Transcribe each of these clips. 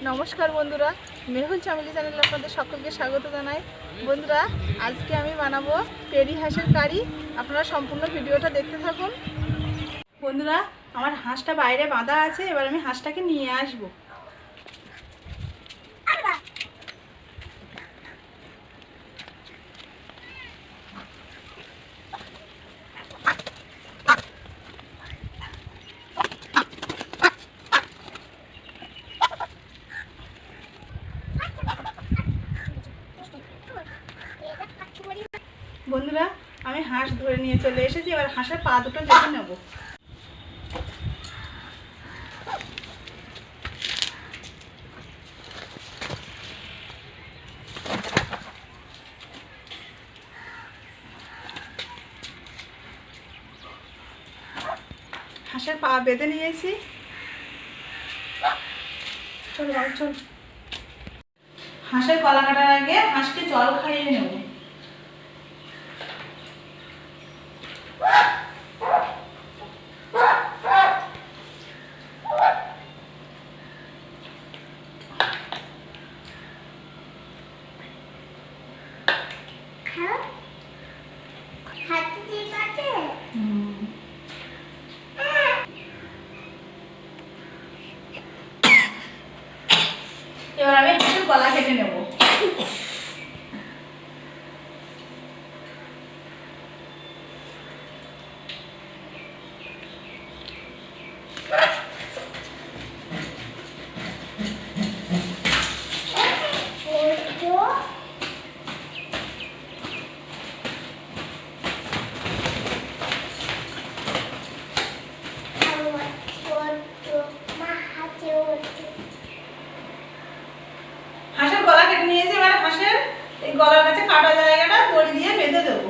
নমস্কার বন্ধুরা, মেহুল চামেলি চ্যানেলে আপনাদের সকলকে স্বাগত জানাই। বন্ধুরা, আজকে আমি বানাবো পেরি হাঁসের কারি। আপনারা সম্পূর্ণ ভিডিওটা দেখতে থাকুন। বন্ধুরা, আমার হাঁসটা বাইরে বাঁধা আছে, এবার আমি হাঁসটাকে নিয়ে আসবো। বন্ধুরা, আমি হাঁস ধরে নিয়ে চলে এসেছি, এবার হাঁসের পা দুটো কেটে নেব। হাঁসের পা বেঁধে নিয়েছি। চলো বাবু চল। হাঁসের গলা কাটার আগে হাঁসকে জল খাইয়ে নেব। এবার আমি হাঁসের গলা কেটে নেব। হাঁসের গলা কেটে নিয়েছি, এবার হাঁসের এই গলার কাছে কাটা জায়গাটা দড়ি দিয়ে বেঁধে দেবো।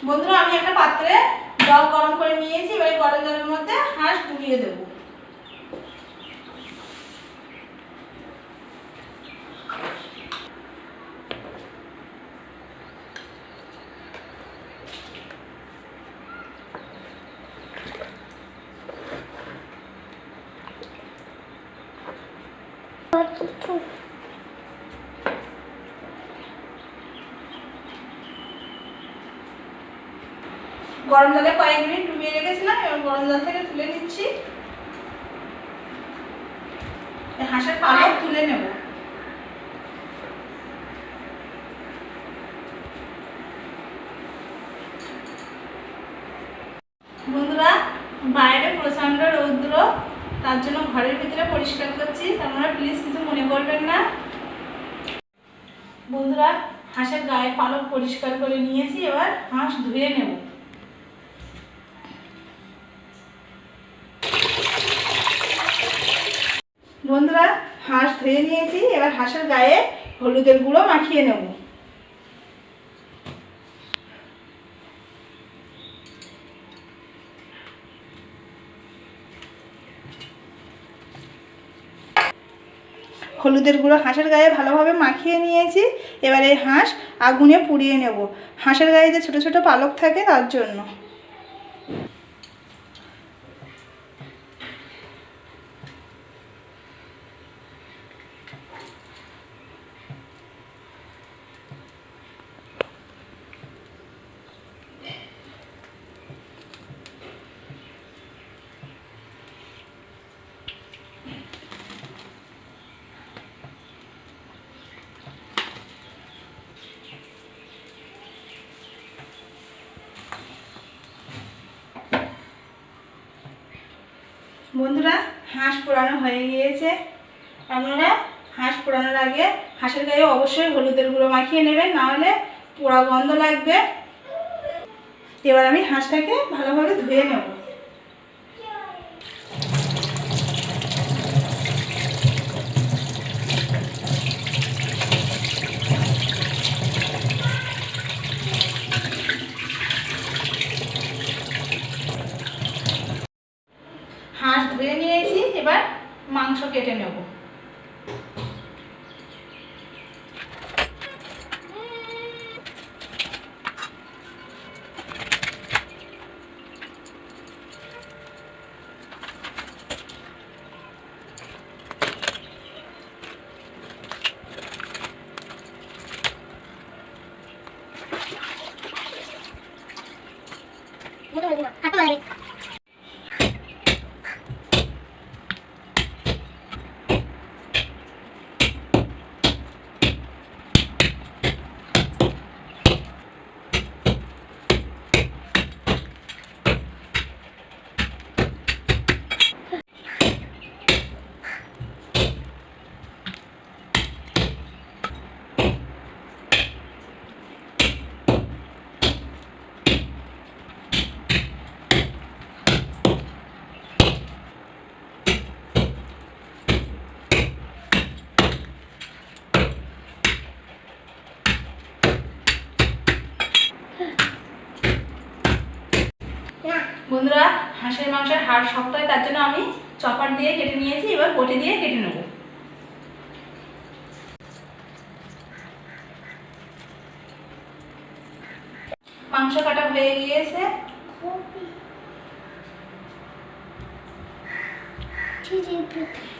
বন্ধুরা, আমি একটা পাত্রে জল গরম করে নিয়েছি, এবার গরম জলের মধ্যে হাঁস ডুবিয়ে দেব। গরম জলে কয়েক মিনিট ডুবিয়ে রেখেছিলাম, এবার গরম জল থেকে তুলে নিচ্ছি। হাঁসের পালক তুলে নেব। বন্ধুরা, বাইরে প্রচন্ড রৌদ্র, তার জন্য ঘরের ভিতরে পরিষ্কার করছি, আপনারা প্লিজ কিছু মনে করবেন না। বন্ধুরা, হাঁসের গায়ের পালক পরিষ্কার করে নিয়েছি, এবার হাঁস ধুয়ে নেব। বন্ধুরা, হাঁস ধুয়ে নিয়েছি, এবার হাঁসের গায়ে হলুদের গুঁড়ো মাখিয়ে নেব। হলুদের গুঁড়ো হাঁসের গায়ে ভালোভাবে মাখিয়ে নিয়েছি, এবার এই হাঁস আগুনে পুড়িয়ে নেব। হাঁসের গায়ে যে ছোট ছোট পালক থাকে তার জন্য। বন্ধুরা, হাঁস পোড়ানো হয়ে গিয়েছে। আপনারা হাঁস পোড়ানোর আগে হাঁসের গায়ে অবশ্যই হলুদের গুঁড়ো মাখিয়ে নেবেন, নাহলে পোড়া গন্ধ লাগবে। এবার আমি হাঁসটাকে ভালোভাবে ধুয়ে নেব। কেটে নেব। বন্ধুরা, হাঁসের মাংসের হাড় শক্ত হয়, তার জন্য আমি চপার দিয়ে কেটে নিয়েছি। এবার বটি দিয়ে কেটে নেব। মাংস কাটা হয়ে গিয়েছে।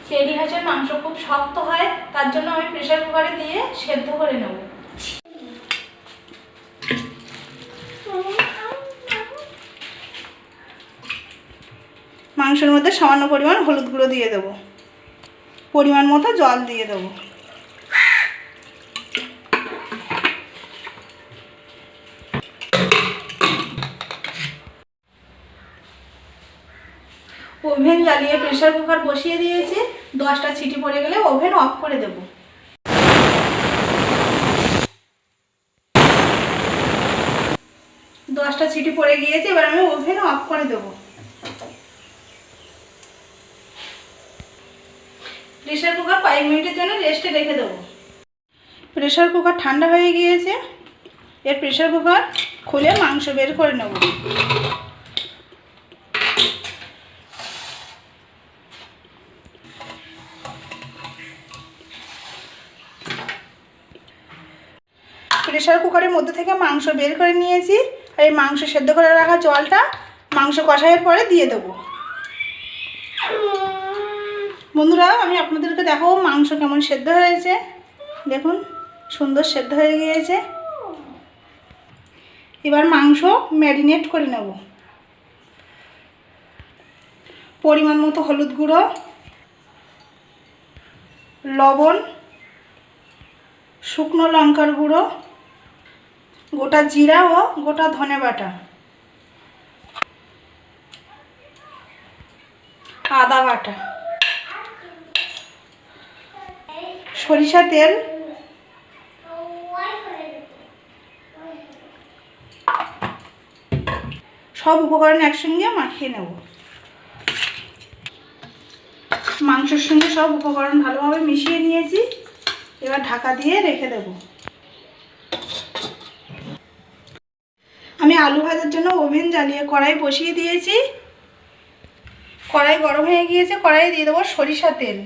পেরি হাঁসের মাংস খুব শক্ত হয়, তার জন্য আমি প্রেসার কুকারে দিয়ে সেদ্ধ করে নেব। মাংসের মধ্যে সামান্য পরিমাণ হলুদ গুঁড়ো দিয়ে দেবো, পরিমাণ মতো জল দিয়ে দেবো। ওভেন জ্বালিয়ে প্রেসার কুকার বসিয়ে দিয়েছি। 10টা সিটি পড়ে গেলে ওভেন অফ করে দেব। দশটা সিটি পড়ে গিয়েছে, এবার আমি ওভেন অফ করে দেব। প্রেসার কুকার 5 মিনিটের জন্য রেস্টে রেখে দেবো। প্রেসার কুকার ঠান্ডা হয়ে গিয়েছে। এর প্রেসার কুকার খুলে মাংস বের করে নেব। প্রেসার কুকারের মধ্যে থেকে মাংস বের করে নিয়েছি। আর এই মাংস সেদ্ধ করে রাখা জলটা মাংস কষাইয়ের পরে দিয়ে দেবো। বন্ধুরা, আমি আপনাদেরকে দেখাবো মাংস কেমন সেদ্ধ হয়েছে। দেখুন, সুন্দর সেদ্ধ হয়ে গিয়েছে। এবার মাংস ম্যারিনেট করে নেব। পরিমাণ মতো হলুদ গুঁড়ো, লবণ, শুকনো লঙ্কার গুঁড়ো, গোটা জিরা ও গোটা ধনে বাটা, আদা বাটা, সরিষা তেল, সব উপকরণ একসঙ্গে মাখিয়ে নেব। মাংসের সঙ্গে সব উপকরণ ভালোভাবে মিশিয়ে নিয়েছি। এবার ঢাকা দিয়ে রেখে দেব। আমি আলু ভাজার জন্য ওভেন জ্বালিয়ে কড়াই বসিয়ে দিয়েছি। কড়াই গরম হয়ে গিয়েছে। কড়াইয়ে দিয়ে দেবো সরিষা তেল।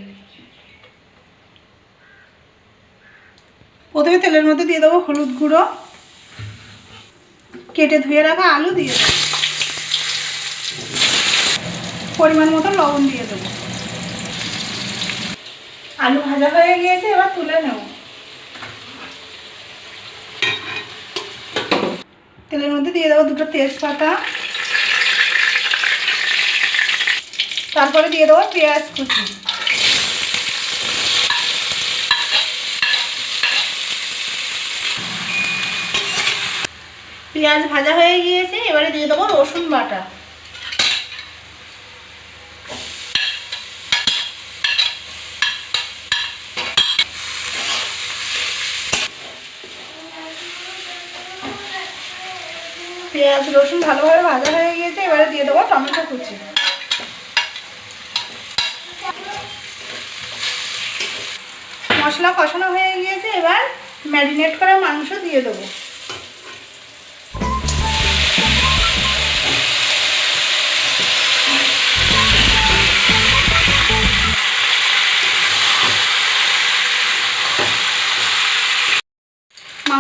প্রথমে তেলের মধ্যে দিয়ে দেবো হলুদ গুঁড়ো, কেটে ধুয়ে রাখা আলু দিয়ে দেবো, পরিমাণ মতো লবণ দিয়ে দেবো। আলু ভাজা হয়ে গিয়েছে, এবার তুলে নেব। তেলের মধ্যে দিয়ে দেবো 2টো তেজপাতা, তারপরে দিয়ে দেবো পেঁয়াজ কুচি। পেঁয়াজ ভাজা হয়ে গিয়েছে, এবারে দিয়ে দেবো রসুন বাটা। পেঁয়াজ রসুন ভালোভাবে ভাজা হয়ে গিয়েছে, এবারে দিয়ে দেবো টমেটো কুচি। মশলা কষানো হয়ে গিয়েছে, এবার ম্যারিনেট করা মাংস দিয়ে দেবো।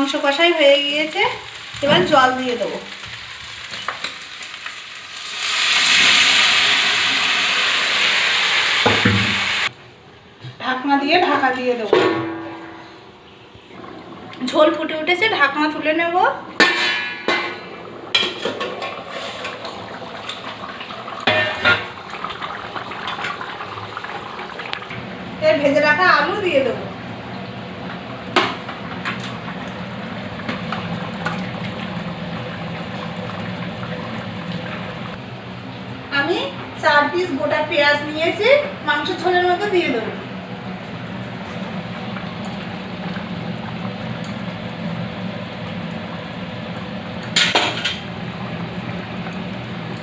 মাংস কষাই হয়ে গিয়েছে, এবার জল দিয়ে দেবো। ঢাকনা দিয়ে ঢাকা দিয়ে দেবো। ঝোল ফুটে উঠেছে, ঢাকনা তুলে নেব। এর ভেজে রাখা আলু দিয়ে দেবো। আমি 4 পিস গোটা পেঁয়াজ নিয়েছি, মাংস ঝোলের মধ্যে দিয়ে দেবো।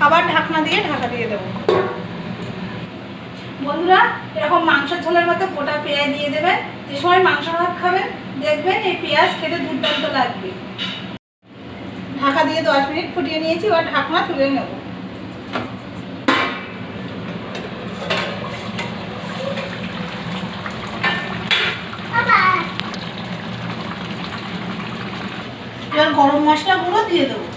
আবার ঢাকনা দিয়ে ঢাকা দিয়ে দেবো। বন্ধুরা, এরকম মাংসের ঝোলের মধ্যে গোটা পেঁয়াজ দিয়ে দেবেন। যে সময় মাংস ভাত খাবেন দেখবেন এই পেঁয়াজ খেতে দুর্দান্ত লাগবে। ঢাকা দিয়ে 10 মিনিট ফুটিয়ে নিয়েছি, এবার ঢাকনা তুলে নেব। এবার গরম মশলা গুঁড়ো দিয়ে দেবো।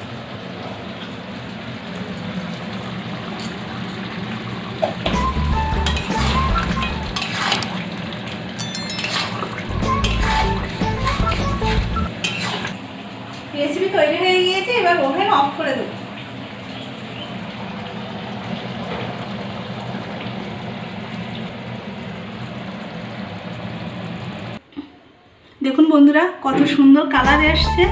রেসিপি তৈরি হয়ে গিয়েছে, এবার ওভেন অফ করে দেবো। দেখুন বন্ধুরা, কত সুন্দর কালার এসছে।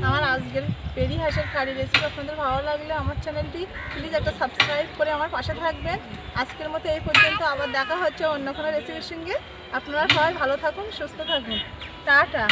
আমার আজকের পেরি হাঁসের কারি রেসিপি আপনাদের ভালো লাগলে আমার চ্যানেলটি প্লিজ একটা সাবস্ক্রাইব করে আমার পাশে থাকবেন। আজকের মতো এই পর্যন্ত, আবার দেখা হচ্ছে অন্য কোনো রেসিপির সঙ্গে। আপনারা সবাই ভালো থাকুন, সুস্থ থাকুন। টাটা।